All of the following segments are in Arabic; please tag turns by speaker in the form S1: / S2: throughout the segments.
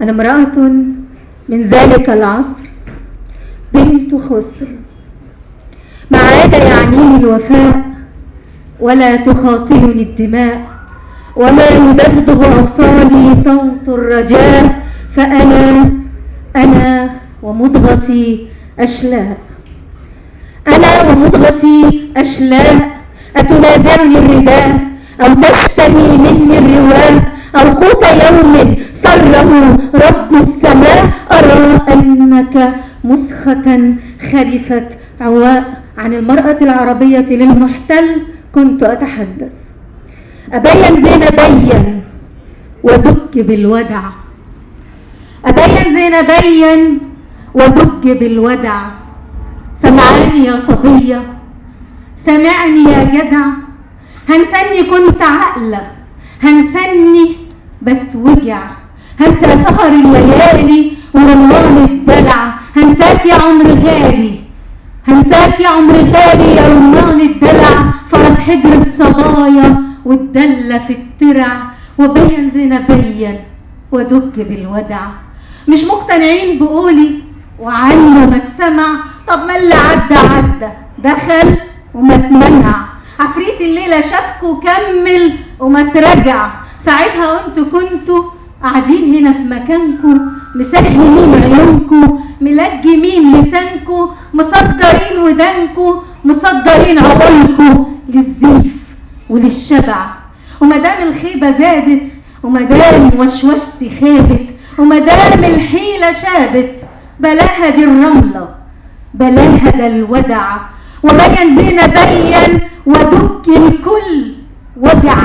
S1: أنا امرأة من ذلك العصر، بنت خسر، ما عاد يعنيني الوفاء ولا تخاطرني الدماء، وما يدغدغ أوصالي صوت الرجاء، فأنا ومضغتي أشلاء، أنا ومضغتي أشلاء، أتنازعني الرداء أو تشتهي مني الرواء، أو قوت يوم سره رب السماء، أرى أنك مسخة خرفت عواء. عن المرأة العربية للمحتل كنت أتحدث. أبين زين بين ودك بالودع، أبين زين بين ودك بالودع، سمعني يا صبية، سمعني يا جدع، هنسني كنت عقلة، هنسني بتوجع، هنسى سهر الليالي ورمان الدلع، هنساك يا عمر غالي، هنساك يا عمر غالي يا رمان الدلع، فرد حجر الصبايا والدلة في الترع، وبين زين بين ودك بالودع. مش مقتنعين بقولي وعنه ما تسمع، طب ما اللي عدى دخل وما تمنع، عفريت الليلة شافكوا كمل وما ترجع، ساعتها كنتوا قاعدين هنا في مكانكوا، مسهمين عيونكوا، ملجمين لسانكوا، مصدرين ودانكوا، مصدرين عقولكوا للزيف وللشبع. ومدام الخيبة زادت، ومدام وشوشتي خابت، ومدام الحيلة شابت، بلاها دي الرملة، بلاها ده الودع، وبين زين بين ودك الكل وجع،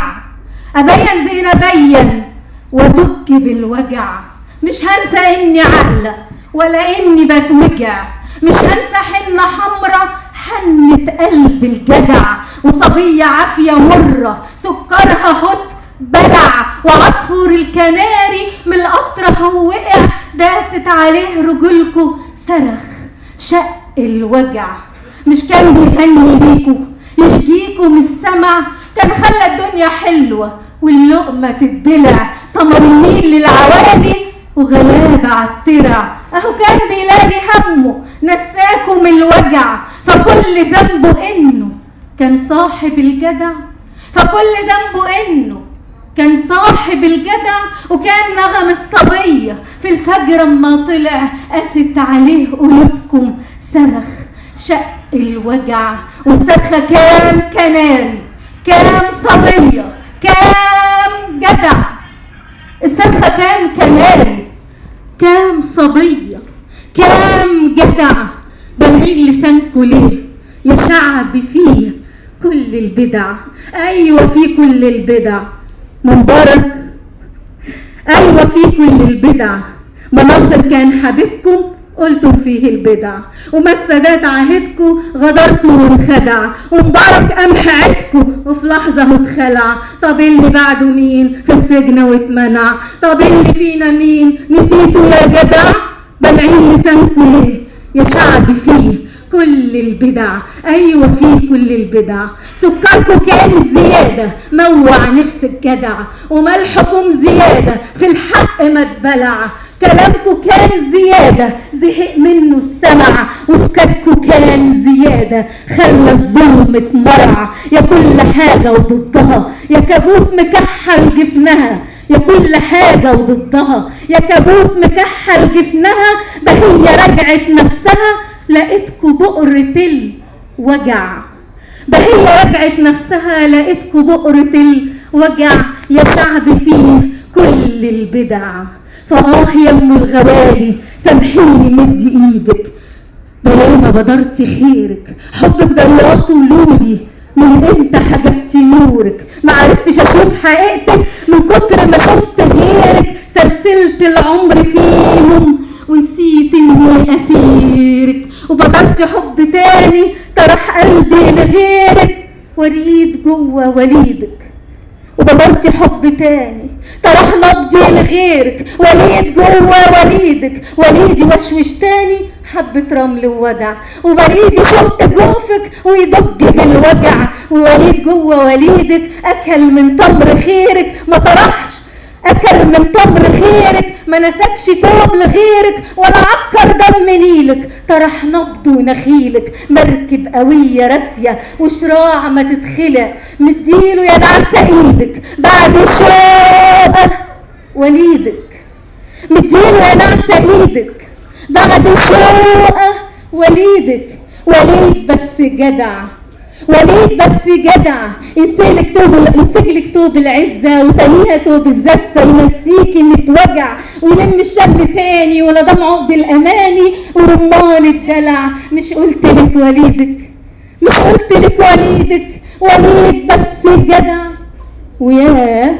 S1: أبين زين بين ودك بالوجع. مش هنسى إني عقلة ولا إني بتوجع، مش هنسى حنة حمرة حنة قلب الجدع، وصبية عافية مرة سكرها هت بلع، وعصفور الكناري من القطر هو وقع، داست عليه رجلكوا صرخ شق الوجع. مش كان بيغني ليكوا يشجيكوا من السمع، كان خلى الدنيا حلوة واللقمة تتبلع، سمر النيل للعوالي وغلابة عالترع، اهو كان بيلاقي همه نساكم الوجع، فكل ذنبه انه كان صاحب الجدع، فكل ذنبه انه كان صاحب الجدع، وكان نغم الصبية في الفجر اما طلع قست عليه قلوبكم صرخ شق الوجع. والصرخة كام كناري، كام صبية، كام جدع، الصرخة كام كناري، كام صبية، كام جدع، بلغين لسانكوا ليه يا شعب فيه كل البدع. ايوه في كل البدع مبارك، ايوه في كل البدع، مناصر كان حبيبكم قلتم فيه البدع، وما السادات عهدكوا غدرتوا وانخدع، ومبارك قمح عدكوا وفي لحظة اتخلع. طب اللي بعده مين في السجن واتمنع، طب اللي فينا مين نسيتوا يا جدع، بلعين لسانكوا ليه يا شعب فيه كل البدع. ايوه في كل البدع، سكركوا كان زيادة موع نفس الجدع، وملحكم زيادة في الحق ما اتبلع، كلامكوا كان زيادة زهق منه السمع، وسكتكوا كان زيادة خلى الظلم اتمرع. يا كل حاجة وضدها يا كابوس مكحل جفنها، يا كل حاجة وضدها يا كابوس مكحل جفنها، بهي رجعت نفسها لقيتكوا بؤرة الوجع، بهي رجعت نفسها لقيتكوا بؤرة الوجع. يا شعب فيه كل البدع، يا ام الغوالي سامحيني مدي ايدك، ده ما بدرت خيرك، حبك ده طولولي من امتى حجبتي نورك، ما عرفتش اشوف حقيقتك من كتر ما شفت غيرك، سلسلت العمر فيهم ونسيت اني اسيرك، وبدرت حب تاني طرح قلبي لغيرك، وريد جوه وليدك، وبدرت حب تاني طرح نبضي لغيرك، وليد جوه وليدك، وليدي وشوش تاني حبة رمل وودع، وبريدي شفت جوفك ويضج بالوجع، ووليد جوه وليدك اكل من تمر خيرك ما طرحش، اكل من تمر خيرك ما نسكش توب لغيرك ولا عكر دم نيلك، طرح نبض ونخيلك مركب قوية راسية وشراع ما تتخلق، مديله يا نعسة ايدك بعد شوقه وليدك، مديله يا نعسة ايدك بعد شوقه وليدك. وليد بس جدع، وليد بس جدع، ينسجلك توب العزة وتانيها توب الزفة، ينسيكي متوجع ويلم الشمل تاني ولا دمع عقد الأماني ورمان الدلع. مش قلتلك وليدك، مش قلتلك وليدك، وليد بس جدع. وياه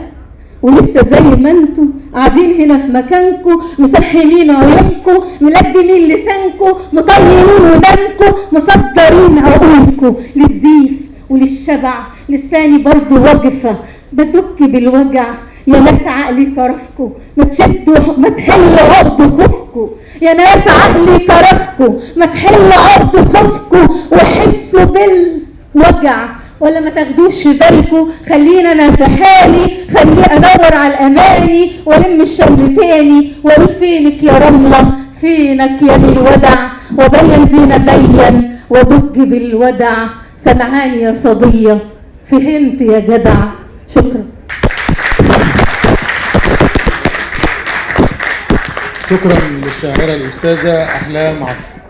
S1: ولسه زي ما انتوا قاعدين هنا في مكانكم مسحمين عيونكم ملجمين لسانكم مطيرين ودانكم مصدرين عقولكم للزيف وللشبع. لساني برضو واقفه بدك بالوجع، يا ناس عقلي كرفكم ما تشدوا ما تحل عقد خوفكم، يا ناس عقلي كرفكم ما تحل عقد خوفكم وحسوا بالوجع ولا ما تاخدوش في بالكم. خلينا انا في حالي، خليني ادور على الاماني والم الشمل تاني واقول فينك يا رمله فينك يا بالودع، وبين زينه بين ودج بالودع. سمعاني يا صبيه فهمت يا جدع. شكرا.
S2: شكرا للشاعره الاستاذه احلام عطف.